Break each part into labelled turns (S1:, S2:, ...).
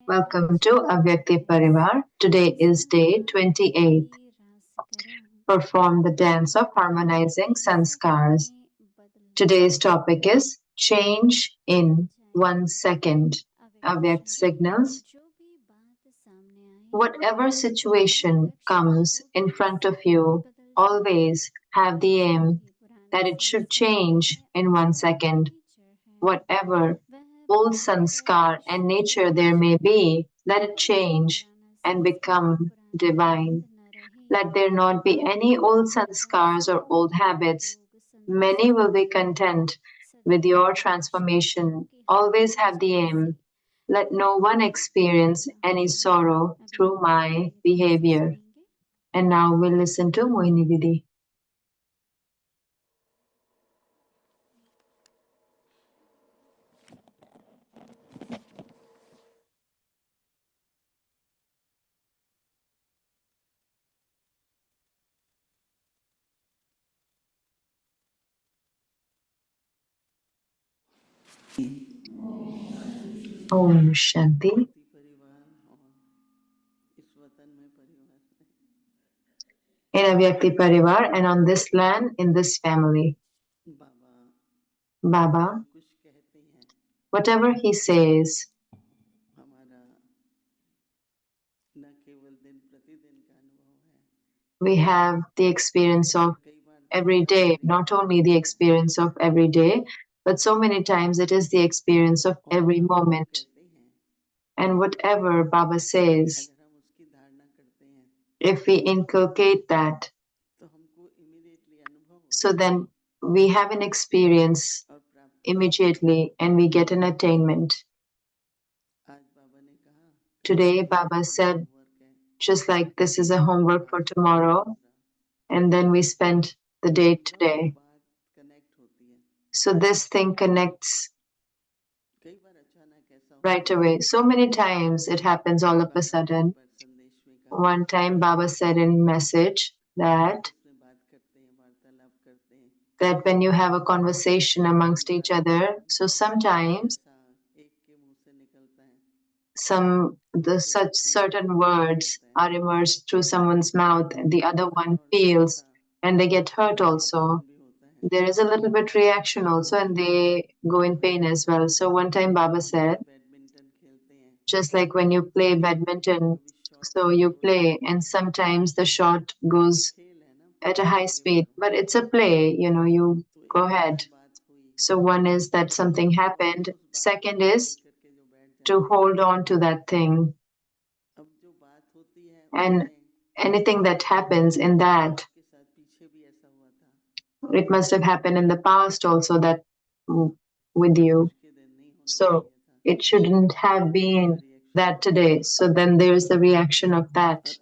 S1: Welcome to Avyakti Parivar. Today is day 28. Perform the dance of harmonizing Sanskars. Today's topic is change in 1 second. Avyakt signals. Whatever situation comes in front of you, always have the aim that it should change in 1 second. Whatever old sanskar and nature there may be, let it change and become divine. Let there not be any old sanskars or old habits. Many will be content with your transformation. Always have the aim. Let no one experience any sorrow through my behavior. And now we'll listen to Mohini Didi. Om Shanti. In Avyakti Parivar and on this land, in this family. Baba, whatever he says, we have the experience of every day, not only the experience of every day, but so many times it is the experience of every moment. And whatever Baba says, if we inculcate that, so then we have an experience immediately and we get an attainment. Today, Baba said, just like this is a homework for tomorrow, and then we spend the day today. So this thing connects right away. So many times it happens all of a sudden. One time Baba said in message that when you have a conversation amongst each other, so sometimes such certain words are emerged through someone's mouth and the other one feels and they get hurt also. There is a little bit reaction also and they go in pain as well. So one time Baba said, just like when you play badminton, so you play and sometimes the shot goes at a high speed, but it's a play, you go ahead. So one is that something happened. Second is to hold on to that thing. And anything that happens in that, it must have happened in the past also that with you. So it shouldn't have been that today. So then there's the reaction of that.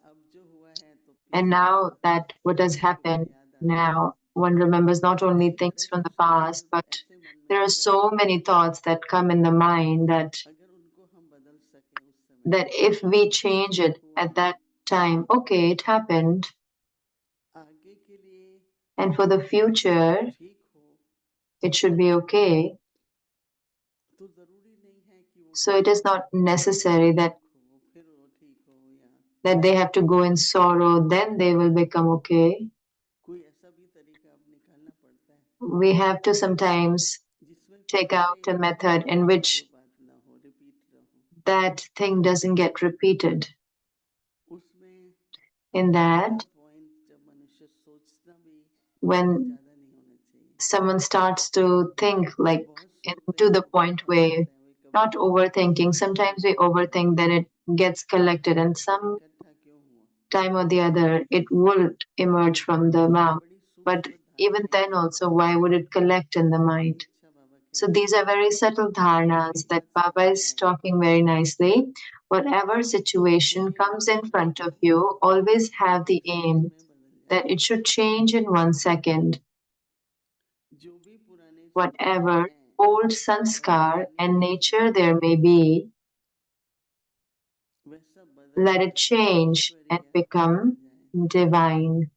S1: And now that what has happened now, one remembers not only things from the past, but there are so many thoughts that come in the mind that if we change it at that time, okay, it happened. And for the future, it should be okay. So it is not necessary that they have to go in sorrow, then they will become okay. We have to sometimes take out a method in which that thing doesn't get repeated. In that, when someone starts to think like to the point where not overthinking, sometimes we overthink, then it gets collected and some time or the other it will emerge from the mouth. But even then also, why would it collect in the mind? So these are very subtle dharnas that Baba is talking very nicely. Whatever situation comes in front of you, always have the aim that it should change in 1 second. Whatever old sanskar and nature there may be, let it change and become divine.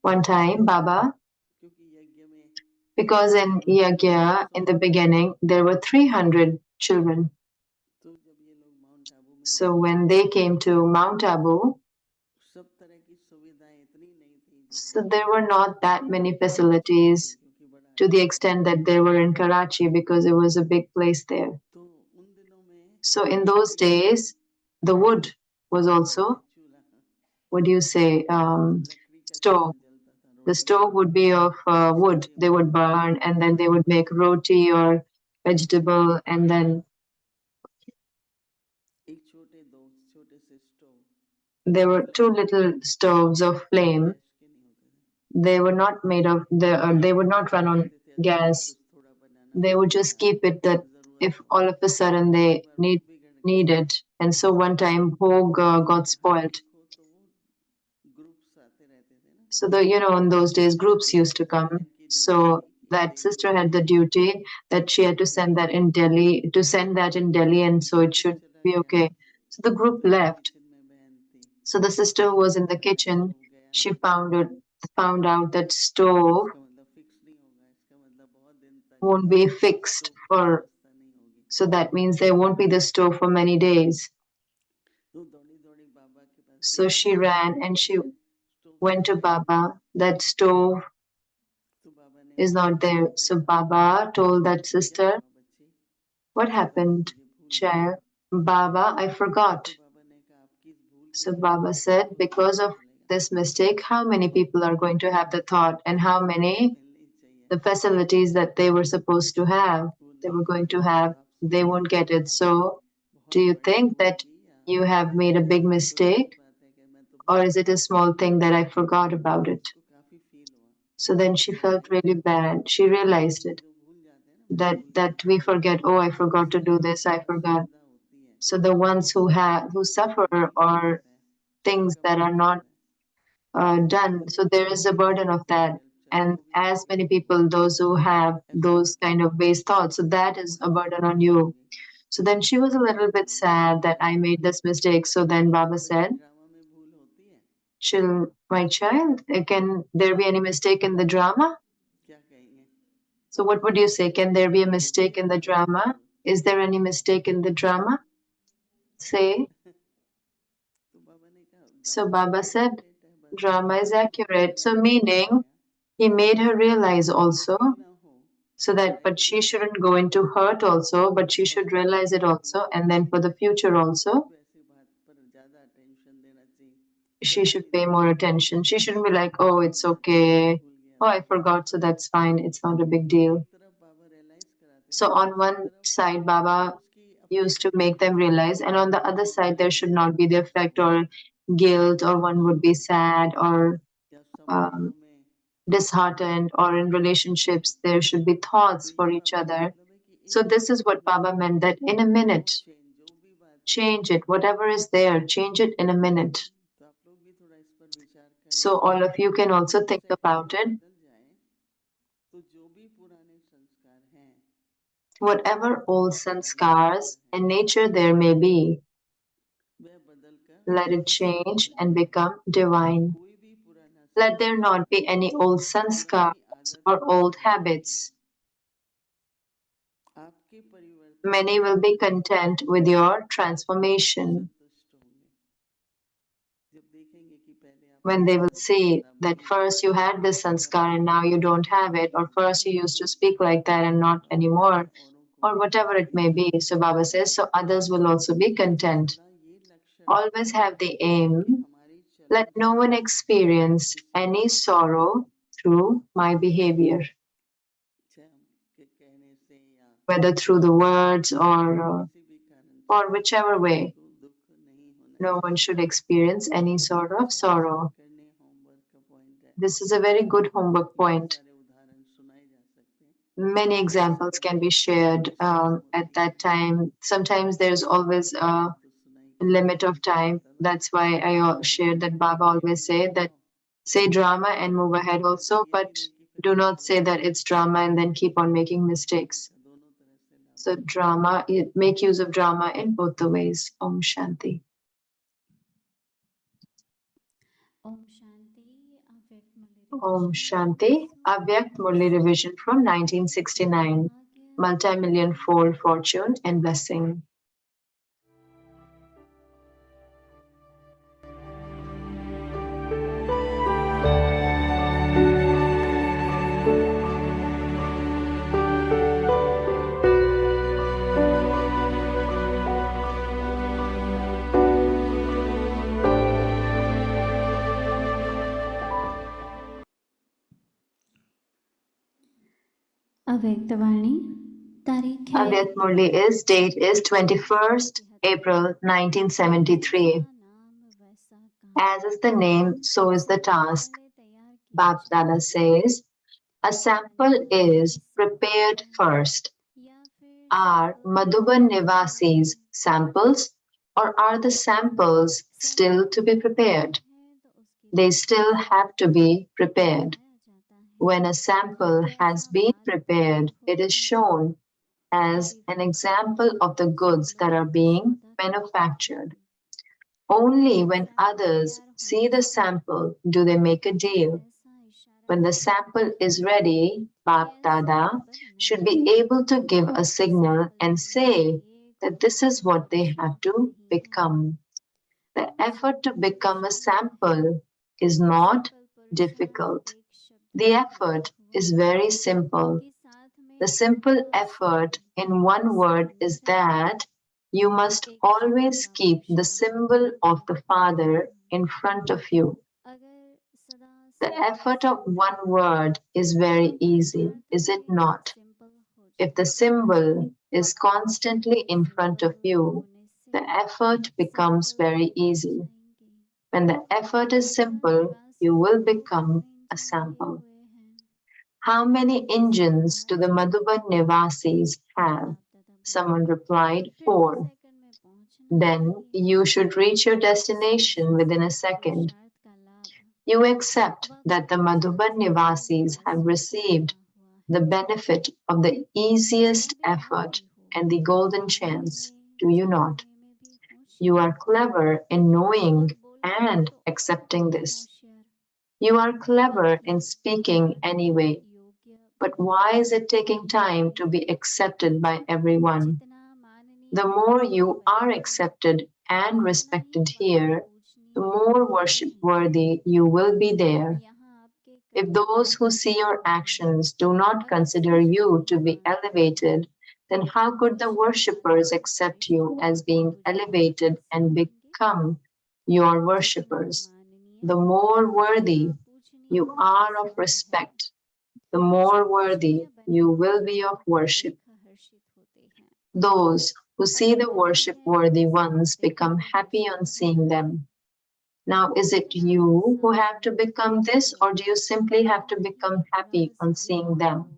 S1: One time, Baba, Because in Yagya, in the beginning, there were 300 children. So when they came to Mount Abu, so there were not that many facilities to the extent that there were in Karachi because it was a big place there. So in those days, the wood was also, what do you say, stove. The stove would be of wood. They would burn and then they would make roti or vegetable, and then there were two little stoves of flame. They were not made of they would not run on gas. They would just keep it that if all of a sudden they need it. And so one time Bhog got spoiled. So in those days groups used to come. So that sister had the duty that she had to send that in Delhi, and so it should be okay. So the group left. So the sister who was in the kitchen, she found out that stove won't be fixed for, so that means there won't be the stove for many days. So she ran and she went to Baba. That stove is not there. So Baba told that sister, "What happened, child?" "Baba, I forgot." So Baba said, "Because of this mistake, how many people are going to have the thought, and how many the facilities that they were supposed to have, they were going to have, they won't get it. So do you think that you have made a big mistake, or is it a small thing that I forgot about it?" So then she felt really bad. She realized it, that we forget, oh, I forgot to do this, I forgot. So the ones who suffer, or things that are not done, so there is a burden of that. And as many people, those who have those kind of base thoughts, so that is a burden on you. So then she was a little bit sad that I made this mistake. So then Baba said, "Chill, my child, can there be any mistake in the drama?" So what would you say? Can there be a mistake in the drama? Is there any mistake in the drama? Say. So Baba said, drama is accurate. So meaning he made her realize also, so that, but she shouldn't go into hurt also, but she should realize it also. And then for the future also, she should pay more attention. She shouldn't be like, oh, it's okay. Oh, I forgot. So that's fine. It's not a big deal. So on one side, Baba used to make them realize, and on the other side, there should not be the effect or guilt, or one would be sad or um, disheartened, or in relationships, there should be thoughts for each other. So this is what Baba meant, that in a minute, change it. Whatever is there, change it in a minute. So all of you can also think about it. Whatever old sanskars and nature there may be, let it change and become divine. Let there not be any old sanskars or old habits. Many will be content with your transformation. When they will see that first you had this sanskar and now you don't have it, or first you used to speak like that and not anymore, or whatever it may be. So Baba says, so others will also be content. Always have the aim, let no one experience any sorrow through my behavior, whether through the words or whichever way. No one should experience any sort of sorrow. This is a very good homework point. Many examples can be shared at that time. Sometimes there's always a limit of time. That's why I shared that Baba always said that say drama and move ahead also, but do not say that it's drama and then keep on making mistakes. So drama, make use of drama in both the ways. Om Shanti. Om Shanti, Avyakt Murli revision from 1969, Multi-Million Fold Fortune and Blessing. Avyakt Murli's date is 21st April 1973. As is the name, so is the task. Bap Dada says, a sample is prepared first. Are Madhuban Nivasis samples, or are the samples still to be prepared? They still have to be prepared. When a sample has been prepared, it is shown as an example of the goods that are being manufactured. Only when others see the sample do they make a deal. When the sample is ready, Bap Dada should be able to give a signal and say that this is what they have to become. The effort to become a sample is not difficult. The effort is very simple. The simple effort in one word is that you must always keep the symbol of the Father in front of you. The effort of one word is very easy, is it not? If the symbol is constantly in front of you, the effort becomes very easy. When the effort is simple, you will become a sample. How many engines do the Madhuban Nivasis have? Someone replied, 4. Then you should reach your destination within a second. You accept that the Madhuban Nivasis have received the benefit of the easiest effort and the golden chance, do you not? You are clever in knowing and accepting this. You are clever in speaking anyway. But why is it taking time to be accepted by everyone? The more you are accepted and respected here, the more worship worthy you will be there. If those who see your actions do not consider you to be elevated, then how could the worshippers accept you as being elevated and become your worshippers? The more worthy you are of respect, the more worthy you will be of worship. Those who see the worship worthy ones become happy on seeing them. Now, is it you who have to become this, or do you simply have to become happy on seeing them?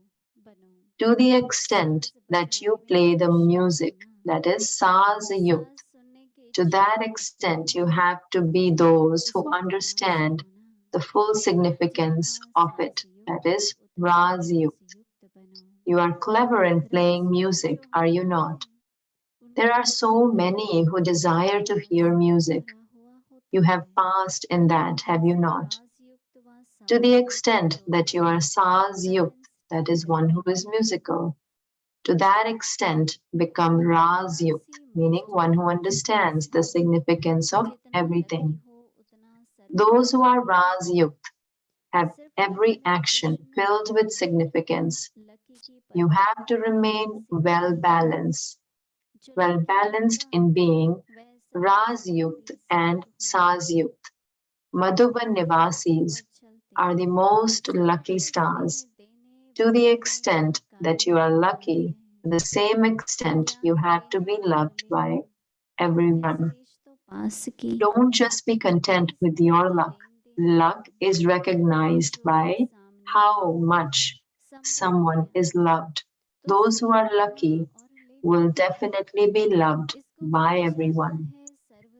S1: To the extent that you play the music, that is Saz Yukt, to that extent you have to be those who understand the full significance of it, that is Raz Yukt. You are clever in playing music, are you not? There are so many who desire to hear music. You have passed in that, have you not? To the extent that you are Saz Yukt, that is one who is musical, to that extent become Raz Yukt, meaning one who understands the significance of everything. Those who are Raz Yukt have every action filled with significance. You have to remain well balanced in being Raz Yukt and Saz Yukt. Madhuban Nivasis are the most lucky stars. To the extent that you are lucky, to the same extent you have to be loved by everyone. Don't just be content with your luck. Luck is recognized by how much someone is loved. Those who are lucky will definitely be loved by everyone.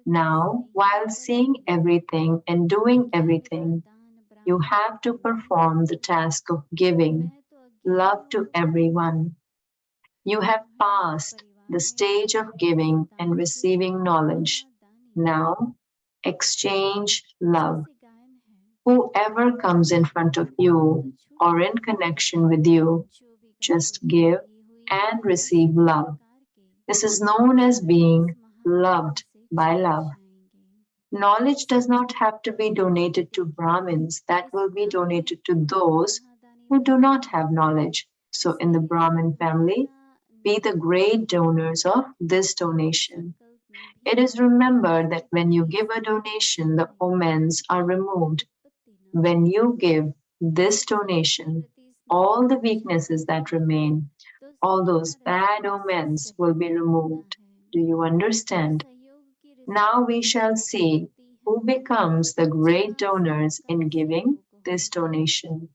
S1: Now, while seeing everything and doing everything, you have to perform the task of giving love to everyone. You have passed the stage of giving and receiving knowledge. Now, exchange love. Whoever comes in front of you or in connection with you, just give and receive love. This is known as being loved by love. Knowledge does not have to be donated to Brahmins, that will be donated to those who do not have knowledge. So, in the Brahmin family, be the great donors of this donation. It is remembered that when you give a donation, the omens are removed. When you give this donation, all the weaknesses that remain, all those bad omens will be removed. Do you understand? Now we shall see who becomes the great donors in giving this donation.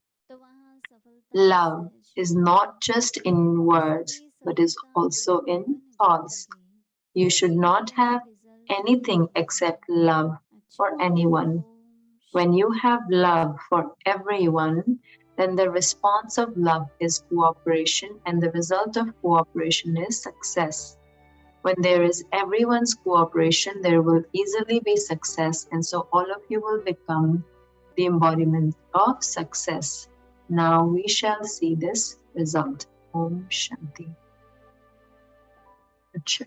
S1: Love is not just in words, but is also in thoughts. You should not have anything except love for anyone. When you have love for everyone, then the response of love is cooperation, and the result of cooperation is success. When there is everyone's cooperation, there will easily be success, and so all of you will become the embodiment of success. Now we shall see this result. Om Shanti. Achha.